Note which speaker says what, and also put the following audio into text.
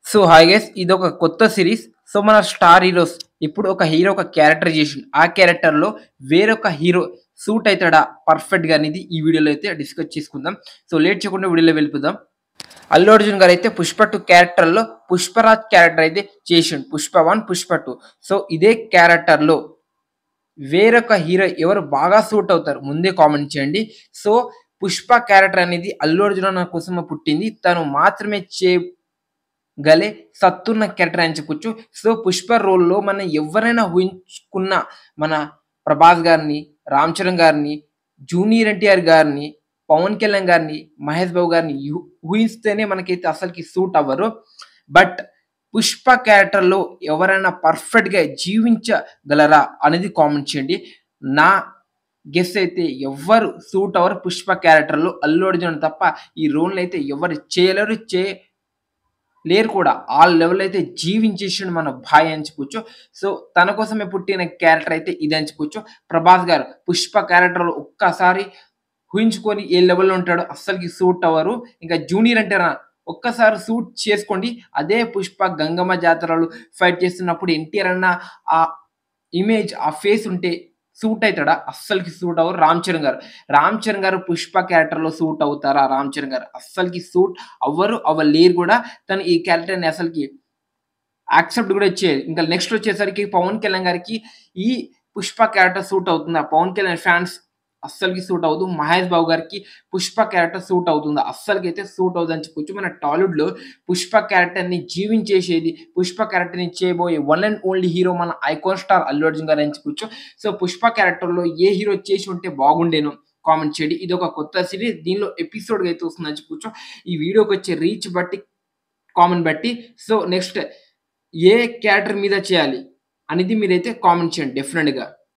Speaker 1: So hi guys ఇదొక కొత్త series. So మన స్టార్ హీరోస్ ఇప్పుడు ఒక హీరో ఒక క్యారెక్టర్ చేసిండు. ఆ క్యారెక్టర్ లో వేరొక హీరో సూట్ అవుతాడా పర్ఫెక్ట్ గా అనేది ఈ వీడియోలో అయితే డిస్కస్ చేసుకుందాం. సో లేట్ చేయకుండా వీడియోలో వెళ్ళిపోదాం. అల్లు అర్జున్ గారు అయితే పుష్ప 2 క్యారెక్టర్ లో పుష్పరాజ్ క్యారెక్టర్ అయితే చేసిండు. పుష్ప 1 పుష్ప 2. సో ఇదే క్యారెక్టర్ లో వేరొక హీరో ఎవరు బాగా సూట్ అవుతారు ముందే కామెంట్ చేయండి. సో పుష్ప క్యారెక్టర్ అనేది అల్లు అర్జున్ అన్న కోసమే పుట్టింది. తను మాత్రమే గలే సత్తున్న క్యారెక్టర్ అని చెప్పొచ్చు. సో 'పుష్ప' రోల్‌లో మనం ఎవ్వరైనా ఊహించుకున్న మన 'ప్రభాస్' గారిని, 'రామ్ చరణ్' గారిని, 'జూనియర్ ఎన్టీఆర్' గారిని, 'పవన్ కళ్యాణ్' గారిని, 'మహేష్ బాబు' గారిని ఊహిస్తేనే మనకైతే అసలకి సూట్ అవ్వరు. బట్ 'పుష్ప' క్యారెక్టర్‌లో ఎవరైనా పర్ఫెక్ట్‌గా జీవించగలరా అనేది కామెంట్ చేయండి. నా గెస్ అయితే ఎవ్వరు సూట్ అవ్వరు 'పుష్ప' క్యారెక్టర్‌లో అల్లు అర్జున్ తప్ప ఈ రోల్‌ని అయితే ఎవరు చేయలేరు. లేరు కూడా. ఆ లెవెల్ అయితే జీవించేసిండు మన భాయ్ అని చెప్పొచ్చు. సో తన కోసమే పుట్టిన క్యారెక్టర్ అయితే ఇదని చెప్పొచ్చు. 'ప్రభాస్' గారు 'పుష్ప' క్యారెక్టర్‌లో ఒక్కసారి ఊహించుకొని ఏ లెవెల్‌లో ఉంటాడో అస్సలకి సూట్ అవ్వరు. ఇంకా 'జూనియర్ ఎన్టీఆర్' ఒక్కసారి సూట్ చేసుకోండి. అదే 'పుష్ప' గంగమ్మ జాతరలో ఫైట్ చేస్తున్నప్పుడు ఎన్టీఆర్ అన్న ఆ ఇమేజ్, ఆ ఫేస్ ఉంటే సూట్ అయితాడా? అస్సలకి సూట్ అవ్వరు. 'రామ్ చరణ్' గారు. 'రామ్ చరణ్' గారు 'పుష్ప' క్యారెక్టర్‌లో సూట్ అవుతారా 'రామ్ చరణ్' గారు? అస్సలకి సూట్ అవ్వరు. అవ్వలేరు గూడా. తను ఈ క్యారెక్టర్‌ని అసలకి యాక్సెప్ట్ గూడా చేయరు. ఇంకా నెక్స్ట్ వచ్చేసరికి 'పవన్ కళ్యాణ్' గారికి ఈ 'పుష్ప' క్యారెక్టర్ సూట్ అవుతుందా? 'పవన్ కళ్యాణ్' ఫ్యాన్స్ అస్సలకి సూట్ అవ్వదు. 'మహేష్ బాబు' గారికి 'పుష్ప' క్యారెక్టర్ సూట్ అవుతుందా? అస్సలకైతే సూట్ అవ్వదని చెప్పొచ్చు. మన టాలీవుడ్‌లో 'పుష్ప' క్యారెక్టర్‌ని జీవించేసేది, 'పుష్ప' క్యారెక్టర్‌ని చేయబోయే వన్ అండ్ ఓన్లీ హీరో మన ఐకాన్ స్టార్ అల్లు అర్జున్ గారు అని చెప్పొచ్చు. సో 'పుష్ప' క్యారెక్టర్‌లో ఏ హీరో చేసి ఉంటే బాగుండేనో కామెంట్ చేయండి. ఇదొక కొత్త సీరీస్. దీనిలో ఎపిసోడ్‌గా అయితే వస్తుందని చెప్పొచ్చు. ఈ వీడియోకొచ్చే రీచ్ బట్టి, కామెంట్ బట్టి సో నెక్స్ట్ ఏ క్యారెక్టర్ మీద చేయాలి అనేది మీరైతే కామెంట్ చేయండి డెఫినిట్‌గా.